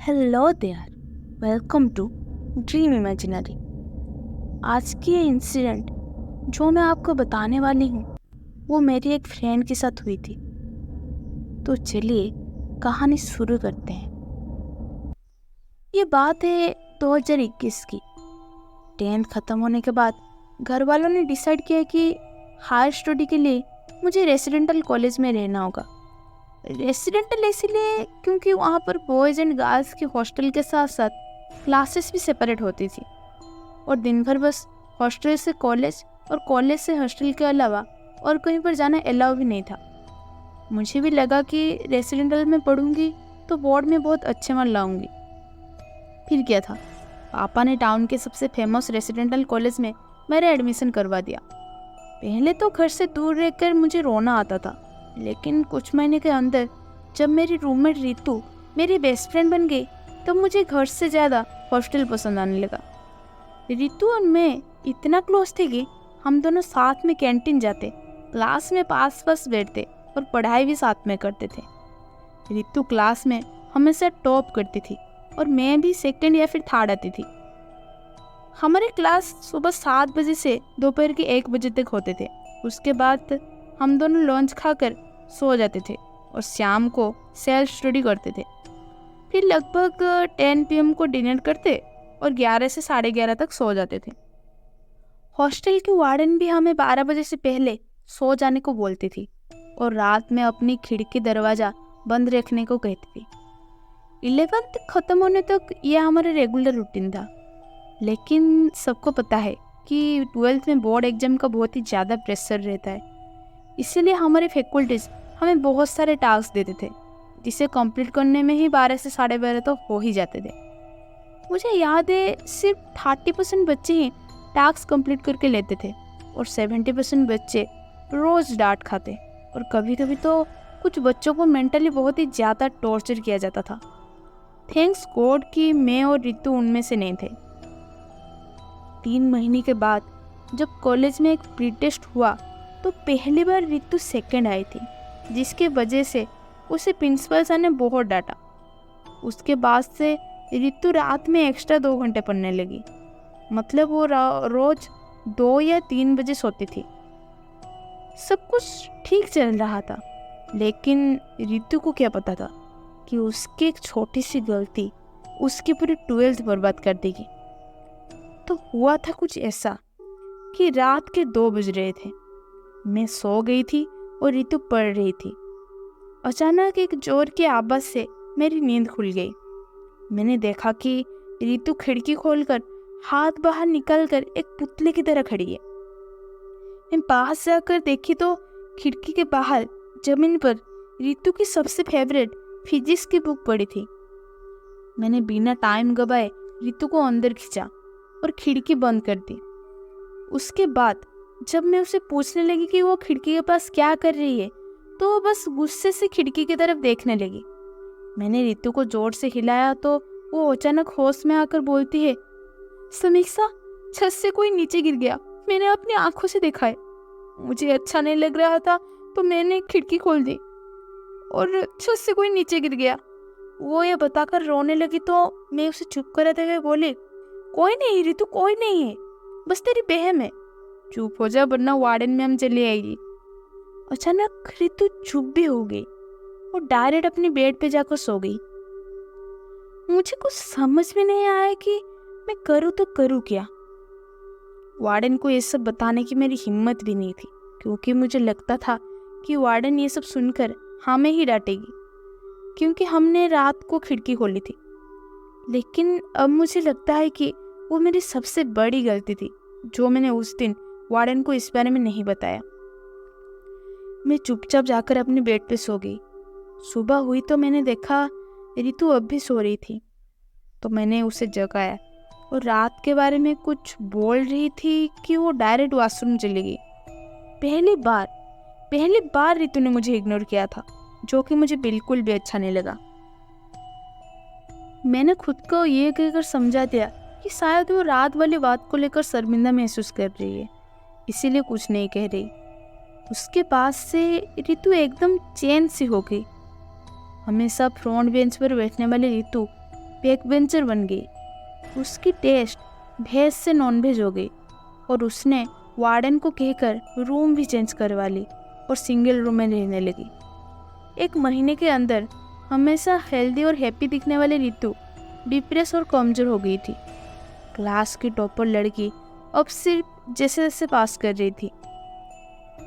Hello there, welcome to dream imaginary. आज की ये इंसिडेंट जो मैं आपको बताने वाली हूँ वो मेरी एक फ्रेंड के साथ हुई थी। तो चलिए कहानी शुरू करते हैं। ये बात है 2021 की। 10th ख़त्म होने के बाद घर वालों ने डिसाइड किया कि हायर स्टडी के लिए मुझे रेसिडेंटल कॉलेज में रहना होगा। रेसिडेंटल इसलिए क्योंकि वहाँ पर बॉयज़ एंड गर्ल्स के हॉस्टल के साथ साथ क्लासेस भी सेपरेट होती थी और दिन भर बस हॉस्टल से कॉलेज और कॉलेज से हॉस्टल के अलावा और कहीं पर जाना अलाउ भी नहीं था। मुझे भी लगा कि रेसिडेंटल में पढ़ूंगी तो बोर्ड में बहुत अच्छे मार्क्स लाऊंगी। फिर क्या था, पापा ने टाउन के सबसे फेमस रेसिडेंटल कॉलेज में मेरा एडमिशन करवा दिया। पहले तो घर से दूर रहकर मुझे रोना आता था, लेकिन कुछ महीने के अंदर जब मेरी रूममेट रितु मेरी बेस्ट फ्रेंड बन गई तब मुझे घर से ज़्यादा हॉस्टल पसंद आने लगा। रितु और मैं इतना क्लोज थे कि हम दोनों साथ में कैंटीन जाते, क्लास में पास पास बैठते और पढ़ाई भी साथ में करते थे। रितु क्लास में हमेशा टॉप करती थी और मैं भी सेकंड या फिर थर्ड आती थी। हमारे क्लास सुबह 7 बजे से दोपहर के 1 बजे तक होते थे। उसके बाद हम दोनों लंच खाकर सो जाते थे और शाम को सेल्फ स्टडी करते थे। फिर लगभग 10 PM को डिनर करते और 11 से 11:30 तक सो जाते थे। हॉस्टल की वार्डन भी हमें 12 बजे से पहले सो जाने को बोलती थी और रात में अपनी खिड़की दरवाज़ा बंद रखने को कहती थी। 11th ख़त्म होने तक यह हमारा रेगुलर रूटीन था, लेकिन सबको पता है कि 12th में बोर्ड एग्जाम का बहुत ही ज़्यादा प्रेशर रहता है। इसीलिए हमारे फैकल्टीज हमें बहुत सारे टास्क देते थे जिसे कंप्लीट करने में ही 12 से 12:30 तो हो ही जाते थे। मुझे याद है सिर्फ 30% बच्चे ही टास्क कंप्लीट करके लेते थे और 70% बच्चे रोज़ डांट खाते और कभी कभी तो कुछ बच्चों को मेंटली बहुत ही ज़्यादा टॉर्चर किया जाता था। थैंक्स गॉड कि मैं और रितु उनमें से नहीं थे। 3 महीने के बाद जब कॉलेज में एक प्री टेस्ट हुआ तो पहली बार रितु सेकंड आई थी, जिसके वजह से उसे प्रिंसिपल सर ने बहुत डांटा। उसके बाद से रितु रात में एक्स्ट्रा 2 घंटे पढ़ने लगी, मतलब वो रोज 2 या 3 बजे सोती थी। सब कुछ ठीक चल रहा था, लेकिन रितु को क्या पता था कि उसकी एक छोटी सी गलती उसकी पूरी 12th बर्बाद कर देगी। तो हुआ था कुछ ऐसा कि रात के 2 बज रहे थे, मैं सो गई थी और रितु पढ़ रही थी। अचानक एक जोर की आवाज़ से मेरी नींद खुल गई। मैंने देखा कि रितु खिड़की खोलकर हाथ बाहर निकालकर एक पुतले की तरह खड़ी है। मैं पास जाकर देखी तो खिड़की के बाहर जमीन पर रितु की सबसे फेवरेट फिजिक्स की बुक पड़ी थी। मैंने बिना टाइम गवाए रितु को अंदर खींचा और खिड़की बंद कर दी। उसके बाद जब मैं उसे पूछने लगी कि वो खिड़की के पास क्या कर रही है तो वो बस गुस्से से खिड़की की तरफ देखने लगी। मैंने रितु को जोर से हिलाया तो वो अचानक होश में आकर बोलती है, समीक्षा, छत से कोई नीचे गिर गया, मैंने अपनी आंखों से देखा है। मुझे अच्छा नहीं लग रहा था तो मैंने खिड़की खोल दी और छत से कोई नीचे गिर गया। वो ये बताकर रोने लगी तो मैं उसे चुप कराते हुए बोली, कोई नहीं रितु, कोई नहीं है, बस तेरी बहन है, चुप हो जा वरना वार्डन मैम चली आएगी। अचानक रितु चुप भी हो गई और डायरेक्ट अपनी बेड पे जाकर सो गई। मुझे कुछ समझ में नहीं आया कि मैं करूँ तो करूँ क्या। वार्डन को ये सब बताने की मेरी हिम्मत भी नहीं थी, क्योंकि मुझे लगता था कि वार्डन ये सब सुनकर हमें ही डांटेगी, क्योंकि हमने रात को खिड़की खोली थी। लेकिन अब मुझे लगता है कि वो मेरी सबसे बड़ी गलती थी जो मैंने उस दिन वार्डन को इस बारे में नहीं बताया। मैं चुपचाप जाकर अपने बेड पे सो गई। सुबह हुई तो मैंने देखा रितु अब भी सो रही थी, तो मैंने उसे जगाया और रात के बारे में कुछ बोल रही थी कि वो डायरेक्ट वॉशरूम चली गई। पहली बार रितु ने मुझे इग्नोर किया था, जो कि मुझे बिल्कुल भी अच्छा नहीं लगा। मैंने खुद को ये कहकर समझा दिया कि शायद वो रात वाली बात को लेकर शर्मिंदा महसूस कर रही है, इसीलिए कुछ नहीं कह रही। उसके पास से रितु एकदम चैन सी हो गई। हमेशा फ्रंट बेंच पर बैठने वाली रितु बैक बेंचर बन गई। उसकी टेस्ट वेज से नॉन वेज हो गई और उसने वार्डन को कहकर रूम भी चेंज करवा ली और सिंगल रूम में रहने लगी। 1 महीने के अंदर हमेशा हेल्दी और हैप्पी दिखने वाली रितु डिप्रेस और कमजोर हो गई थी। क्लास की टॉपर लड़की अब सिर्फ जैसे जैसे पास कर रही थी।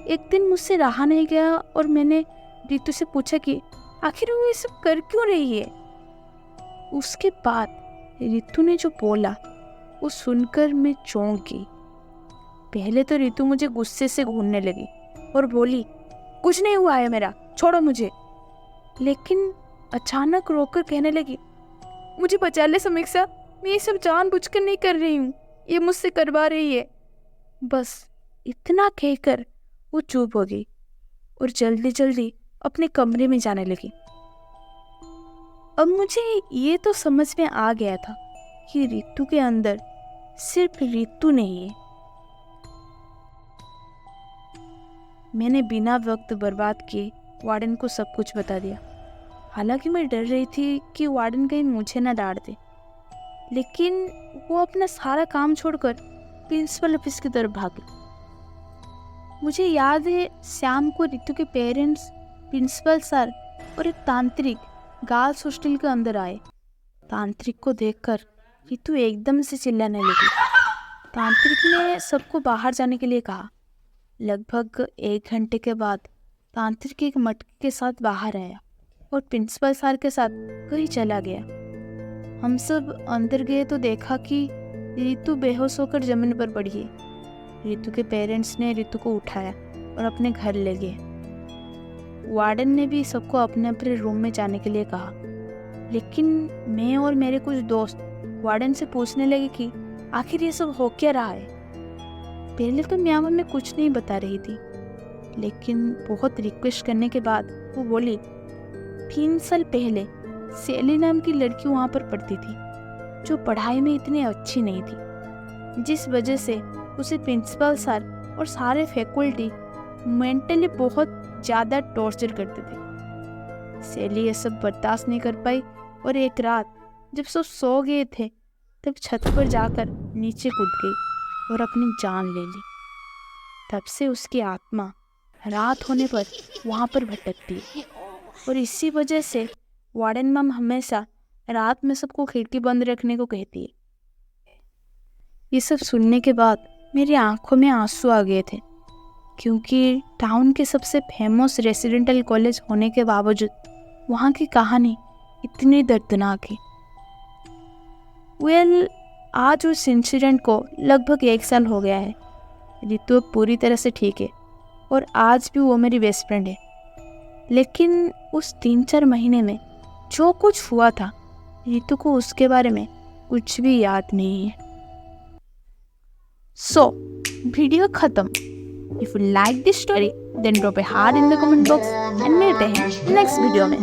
एक दिन मुझसे रहा नहीं गया और मैंने रितु से पूछा कि आखिर वो ये सब कर क्यों रही है। उसके बाद रितु ने जो बोला वो सुनकर मैं चौंक गई। पहले तो रितु मुझे गुस्से से घूरने लगी और बोली, कुछ नहीं हुआ है मेरा, छोड़ो मुझे। लेकिन अचानक रोकर कहने लगी, मुझे बचा ले समीक्षा, मैं ये सब जानबूझकर नहीं कर रही हूँ, ये मुझसे करवा रही है। बस इतना कहकर वो चुप हो गई और जल्दी जल्दी अपने कमरे में जाने लगी। अब मुझे ये तो समझ में आ गया था कि रितु के अंदर सिर्फ रितु नहीं है। मैंने बिना वक्त बर्बाद किए वार्डन को सब कुछ बता दिया। हालांकि मैं डर रही थी कि वार्डन कहीं मुझे ना डांट दे, लेकिन वो अपना सारा काम छोड़कर प्रिंसिपल ऑफिस की तरफ भागी। मुझे याद है शाम को रितु के पेरेंट्स, प्रिंसिपल सर और एक तांत्रिक गर्ल्स हॉस्टल के अंदर आए। तांत्रिक को देखकर रितु एकदम से चिल्लाने लगी। तांत्रिक ने सबको बाहर जाने के लिए कहा। लगभग 1 घंटे के बाद तांत्रिक एक मटके के साथ बाहर आया और प्रिंसिपल सर के साथ कहीं चला गया। हम सब अंदर गए तो देखा कि रितु बेहोश होकर जमीन पर पड़ी है। रितु के पेरेंट्स ने रितु को उठाया और अपने घर ले गए। वार्डन ने भी सबको अपने अपने रूम में जाने के लिए कहा, लेकिन मैं और मेरे कुछ दोस्त वार्डन से पूछने लगे कि आखिर ये सब हो क्या रहा है। पहले तो मैं हमें कुछ नहीं बता रही थी, लेकिन बहुत रिक्वेस्ट करने के बाद वो बोली, 3 साल पहले सैली नाम की लड़की वहाँ पर पढ़ती थी, जो पढ़ाई में इतनी अच्छी नहीं थी, जिस वजह से उसे प्रिंसिपल सर और सारे फैकल्टी मेंटली बहुत ज़्यादा टॉर्चर करते थे। सैली ये सब बर्दाश्त नहीं कर पाई और एक रात जब सब सो गए थे तब छत पर जाकर नीचे कूद गई और अपनी जान ले ली। तब से उसकी आत्मा रात होने पर वहाँ पर भटकती है और इसी वजह से वार्डन मैम हमेशा रात में सबको खिड़की बंद रखने को कहती है। ये सब सुनने के बाद मेरी आंखों में आंसू आ गए थे, क्योंकि टाउन के सबसे फेमस रेसिडेंटल कॉलेज होने के बावजूद वहाँ की कहानी इतनी दर्दनाक है। आज उस इंसिडेंट को लगभग 1 साल हो गया है। रितु अब पूरी तरह से ठीक है और आज भी वो मेरी बेस्ट फ्रेंड है। लेकिन उस 3-4 महीने में जो कुछ हुआ था, रितु को उसके बारे में कुछ भी याद नहीं है। सो वीडियो खत्म। If you like this story, then drop a heart in the comment box and मिलते हैं नेक्स्ट वीडियो में।